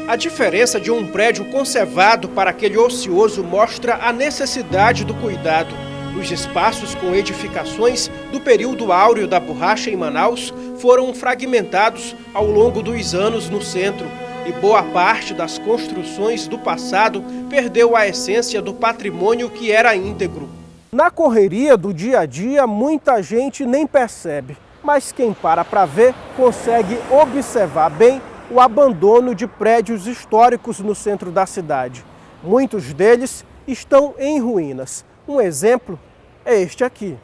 A diferença de um prédio conservado para aquele ocioso mostra a necessidade do cuidado. Os espaços com edificações do período áureo da borracha em Manaus foram fragmentados ao longo dos anos no centro, e boa parte das construções do passado perdeu a essência do patrimônio que era íntegro. Na correria do dia a dia, muita gente nem percebe, mas quem para ver consegue observar bem o abandono de prédios históricos no centro da cidade. Muitos deles estão em ruínas. Um exemplo é este aqui.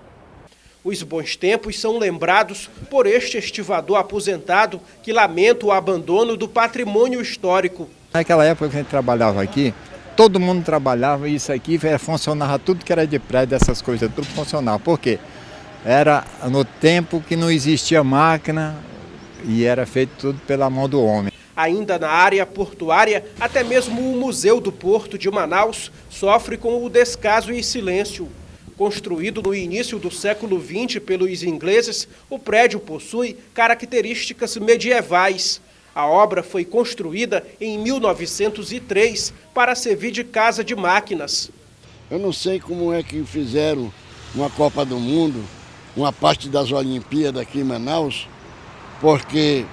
Os bons tempos são lembrados por este estivador aposentado que lamenta o abandono do patrimônio histórico. Naquela época que a gente trabalhava aqui, todo mundo trabalhava e isso aqui funcionava tudo que era de prédio, essas coisas, tudo funcionava. Por quê? Era no tempo que não existia máquina e era feito tudo pela mão do homem. Ainda na área portuária, até mesmo o Museu do Porto de Manaus sofre com o descaso e silêncio. Construído no início do século XX pelos ingleses, o prédio possui características medievais. A obra foi construída em 1903 para servir de casa de máquinas. Eu não sei como é que fizeram uma Copa do Mundo, uma parte das Olimpíadas aqui em Manaus, porque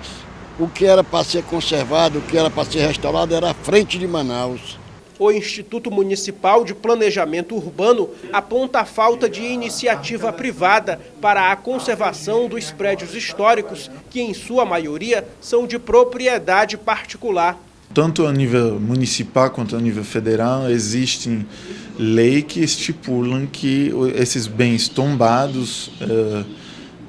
o que era para ser conservado, o que era para ser restaurado era a frente de Manaus. O Instituto Municipal de Planejamento Urbano aponta a falta de iniciativa privada para a conservação dos prédios históricos, que em sua maioria são de propriedade particular. Tanto a nível municipal quanto a nível federal existem leis que estipulam que esses bens tombados,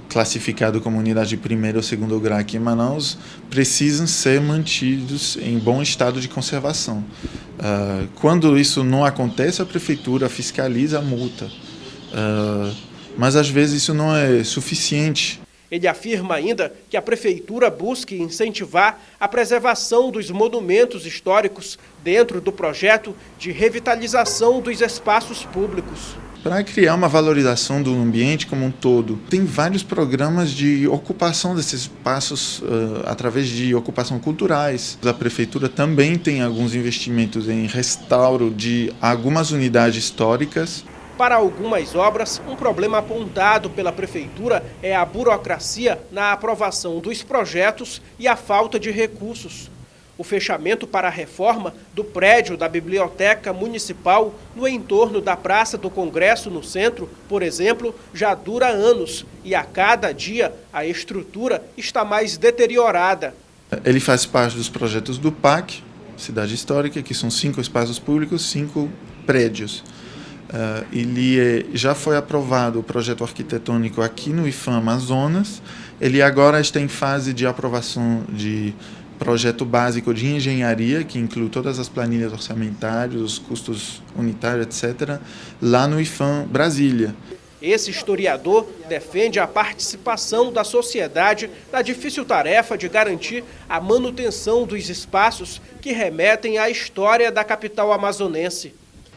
classificado como unidade de primeiro ou segundo grau aqui em Manaus, precisam ser mantidos em bom estado de conservação. Quando isso não acontece, a prefeitura fiscaliza a multa, mas às vezes isso não é suficiente. Ele afirma ainda que a prefeitura busca incentivar a preservação dos monumentos históricos dentro do projeto de revitalização dos espaços públicos. Para criar uma valorização do ambiente como um todo, tem vários programas de ocupação desses espaços através de ocupação culturais. A prefeitura também tem alguns investimentos em restauro de algumas unidades históricas. Para algumas obras, um problema apontado pela prefeitura é a burocracia na aprovação dos projetos e a falta de recursos. O fechamento para a reforma do prédio da Biblioteca Municipal no entorno da Praça do Congresso no centro, por exemplo, já dura anos e a cada dia a estrutura está mais deteriorada. Ele faz parte dos projetos do PAC, Cidade Histórica, que são 5 espaços públicos, 5 prédios. Ele já foi aprovado o projeto arquitetônico aqui no IFAM Amazonas. Ele agora está em fase de aprovação de projeto básico de engenharia, que inclui todas as planilhas orçamentárias, os custos unitários, etc., lá no IFAM Brasília. Esse historiador defende a participação da sociedade na difícil tarefa de garantir a manutenção dos espaços que remetem à história da capital amazonense.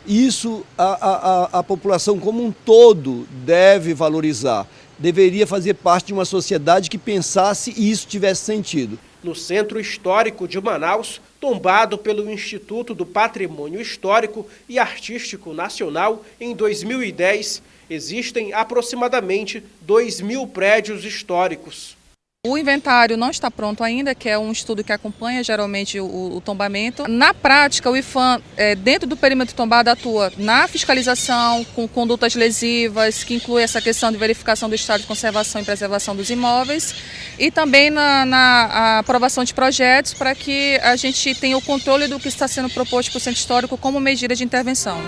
Isso a população como um todo deve valorizar. Deveria fazer parte de uma sociedade que pensasse e isso tivesse sentido. No Centro Histórico de Manaus, tombado pelo Instituto do Patrimônio Histórico e Artístico Nacional em 2010, existem aproximadamente 2.000 prédios históricos. O inventário não está pronto ainda, que é um estudo que acompanha geralmente o tombamento. Na prática, o IFAM, dentro do perímetro tombado, atua na fiscalização com condutas lesivas, que inclui essa questão de verificação do estado de conservação e preservação dos imóveis, e também na aprovação de projetos para que a gente tenha o controle do que está sendo proposto para o Centro Histórico como medida de intervenção.